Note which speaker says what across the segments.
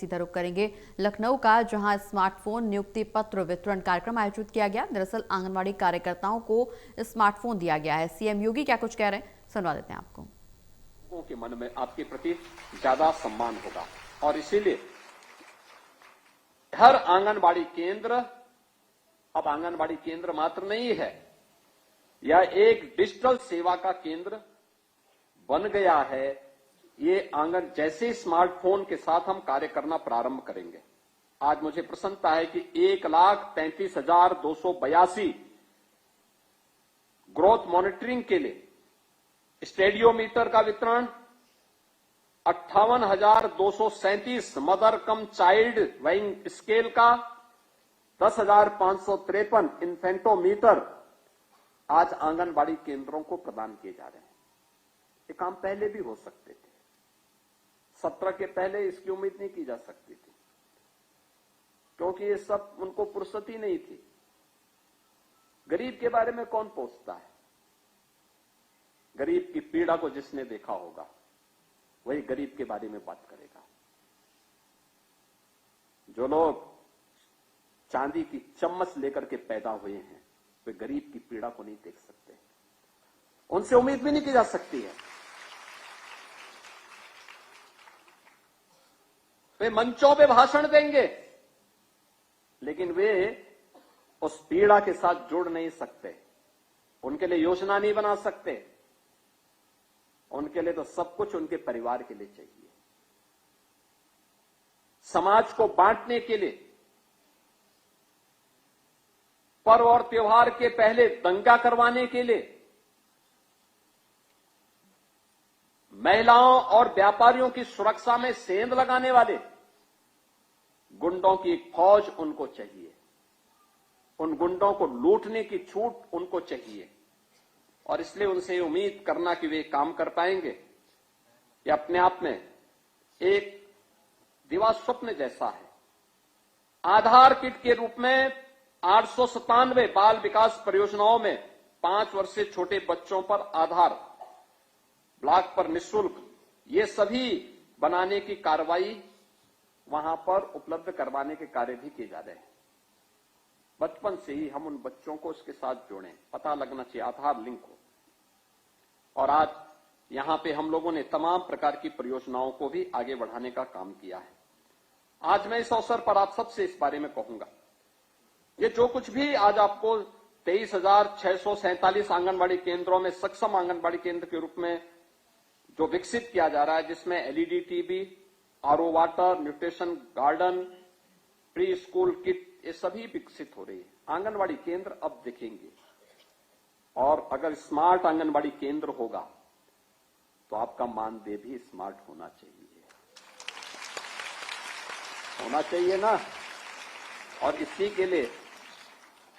Speaker 1: सीधा रुख करेंगे लखनऊ का, जहां स्मार्टफोन नियुक्ति पत्र वितरण कार्यक्रम आयोजित किया गया। दरअसल आंगनबाड़ी कार्यकर्ताओं को स्मार्टफोन दिया गया है। सीएम योगी क्या कुछ कह रहे हैं, सुनवा देते हैं आपको।
Speaker 2: लोगों के मन में आपके प्रति ज्यादा सम्मान होगा और इसीलिए हर आंगनबाड़ी केंद्र अब आंगनबाड़ी केंद्र मात्र नहीं है, यह एक डिजिटल सेवा का केंद्र बन गया है। ये आंगन जैसे स्मार्टफोन के साथ हम कार्य करना प्रारंभ करेंगे। आज मुझे प्रसन्नता है कि 1,33,282 ग्रोथ मॉनिटरिंग के लिए स्टेडियोमीटर का वितरण, 58,237 mother come child weighing scale का, 10,553 इन्फेंटोमीटर आज आंगनबाड़ी केंद्रों को प्रदान किए जा रहे हैं। ये काम पहले भी हो सकते थे, सत्र के पहले इसकी उम्मीद नहीं की जा सकती थी, क्योंकि ये सब उनको फुर्सत ही नहीं थी। गरीब के बारे में कौन पूछता है? गरीब की पीड़ा को जिसने देखा होगा वही गरीब के बारे में बात करेगा। जो लोग चांदी की चम्मच लेकर के पैदा हुए हैं वे गरीब की पीड़ा को नहीं देख सकते, उनसे उम्मीद भी नहीं की जा सकती है। वे मंचों पे भाषण देंगे लेकिन वे उस पीड़ा के साथ जुड़ नहीं सकते, उनके लिए योजना नहीं बना सकते। उनके लिए तो सब कुछ उनके परिवार के लिए चाहिए। समाज को बांटने के लिए पर्व और त्योहार के पहले दंगा करवाने के लिए महिलाओं और व्यापारियों की सुरक्षा में सेंध लगाने वाले गुंडों की एक फौज उनको चाहिए। उन गुंडों को लूटने की छूट उनको चाहिए और इसलिए उनसे उम्मीद करना कि वे काम कर पाएंगे, ये अपने आप में एक दिवा स्वप्न जैसा है। आधार किट के रूप में 897 बाल विकास परियोजनाओं में 5 वर्ष से छोटे बच्चों पर आधार ब्लॉक पर निःशुल्क, ये सभी बनाने की कार्रवाई वहां पर उपलब्ध करवाने के कार्य भी किए जा रहे हैं। बचपन से ही हम उन बच्चों को इसके साथ जोड़ें, पता लगना चाहिए, आधार लिंक हो। और आज यहां पे हम लोगों ने तमाम प्रकार की परियोजनाओं को भी आगे बढ़ाने का काम किया है। आज मैं इस अवसर पर आप सबसे इस बारे में कहूंगा, ये जो कुछ भी आज आपको 23,647 आंगनबाड़ी केंद्रों में सक्षम आंगनबाड़ी केंद्र के रूप में जो विकसित किया जा रहा है, जिसमें LED TV, RO water, nutrition garden, pre school kit, ये सभी विकसित हो रही है। आंगनबाड़ी केंद्र अब दिखेंगे और अगर स्मार्ट आंगनबाड़ी केंद्र होगा तो आपका मानदेय भी स्मार्ट होना चाहिए ना। और इसी के लिए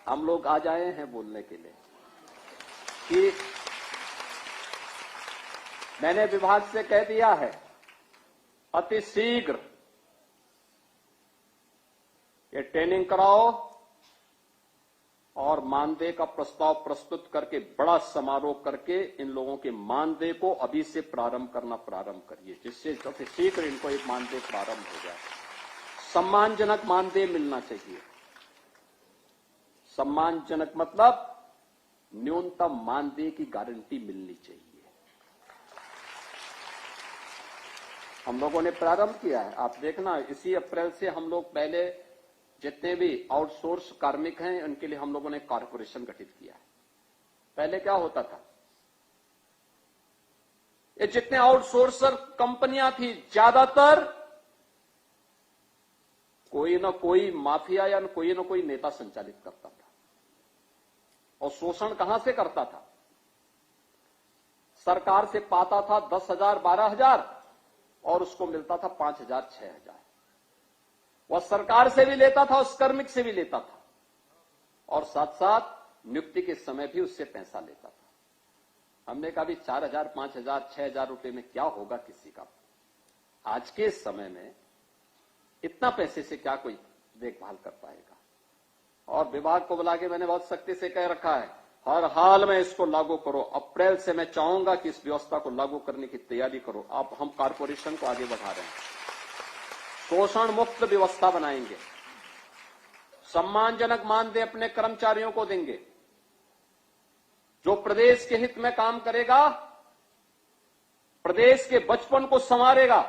Speaker 2: हम लोग आज आए हैं बोलने के लिए कि मैंने विभाग से कह दिया है अति शीघ्र ये ट्रेनिंग कराओ और मानदेय का प्रस्ताव प्रस्तुत करके बड़ा समारोह करके इन लोगों के मानदेय को अभी से प्रारंभ करिए, जिससे अति शीघ्र इनको एक मानदेय प्रारंभ हो जाए। सम्मानजनक मानदेय मिलना चाहिए। सम्मानजनक मतलब न्यूनतम मानदेय की गारंटी मिलनी चाहिए। हम लोगों ने प्रारंभ किया है, आप देखना इसी अप्रैल से हम लोग पहले जितने भी आउटसोर्स कार्मिक हैं उनके लिए हम लोगों ने कॉर्पोरेशन गठित किया है। पहले क्या होता था, ये जितने आउटसोर्सर कंपनियां थी ज्यादातर कोई ना कोई माफिया या कोई ना कोई नेता संचालित करता था। और शोषण कहां से करता था? सरकार से पाता था 10,000 12,000 और उसको मिलता था 5,000 6,000। वह सरकार से भी लेता था, उस कार्मिक से भी लेता था और साथ साथ नियुक्ति के समय भी उससे पैसा लेता था। हमने कहा भी 4,000 5,000 6,000 रुपए में क्या होगा किसी का? आज के समय में इतना पैसे से क्या कोई देखभाल कर पाएगा? और विभाग को बुला के मैंने बहुत सख्ती से कह रखा है, हर हाल में इसको लागू करो। अप्रैल से मैं चाहूंगा कि इस व्यवस्था को लागू करने की तैयारी करो। आप हम कॉर्पोरेशन को आगे बढ़ा रहे हैं। शोषण मुक्त व्यवस्था बनाएंगे, सम्मानजनक मानदेय अपने कर्मचारियों को देंगे, जो प्रदेश के हित में काम करेगा, प्रदेश के बचपन को संवारेगा,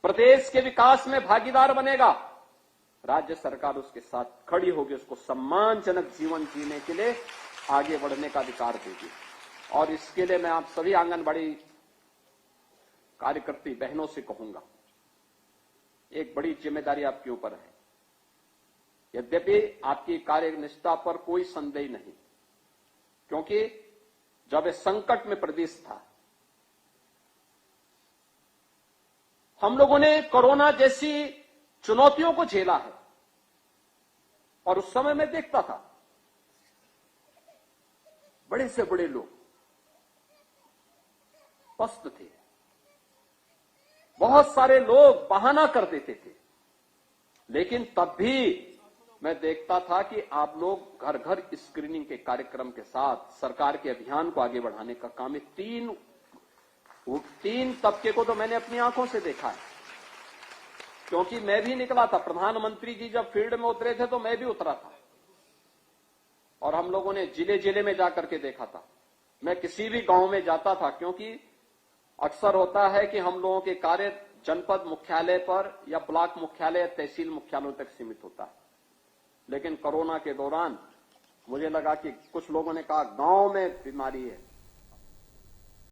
Speaker 2: प्रदेश के विकास में भागीदार बनेगा, राज्य सरकार उसके साथ खड़ी होगी, उसको सम्मानजनक जीवन जीने के लिए आगे बढ़ने का अधिकार देगी। और इसके लिए मैं आप सभी आंगनबाड़ी कार्यकर्ती बहनों से कहूंगा, एक बड़ी जिम्मेदारी आपके ऊपर है। यद्यपि आपकी कार्यनिष्ठा पर कोई संदेह नहीं, क्योंकि जब इस संकट में प्रदेश था, हम लोगों ने कोरोना जैसी चुनौतियों को झेला है। और उस समय मैं देखता था, बड़े से बड़े लोग पस्त थे, बहुत सारे लोग बहाना कर देते थे, लेकिन तब भी मैं देखता था कि आप लोग घर घर स्क्रीनिंग के कार्यक्रम के साथ सरकार के अभियान को आगे बढ़ाने का काम है। तीन तबके को तो मैंने अपनी आंखों से देखा है, क्योंकि मैं भी निकला था। प्रधानमंत्री जी जब फील्ड में उतरे थे तो मैं भी उतरा था, और हम लोगों ने जिले जिले में जाकर के देखा था। मैं किसी भी गांव में जाता था, क्योंकि अक्सर होता है कि हम लोगों के कार्य जनपद मुख्यालय पर या ब्लॉक मुख्यालय या तहसील मुख्यालयों तक सीमित होता है। लेकिन कोरोना के दौरान मुझे लगा कि कुछ लोगों ने कहा गांव में बीमारी है,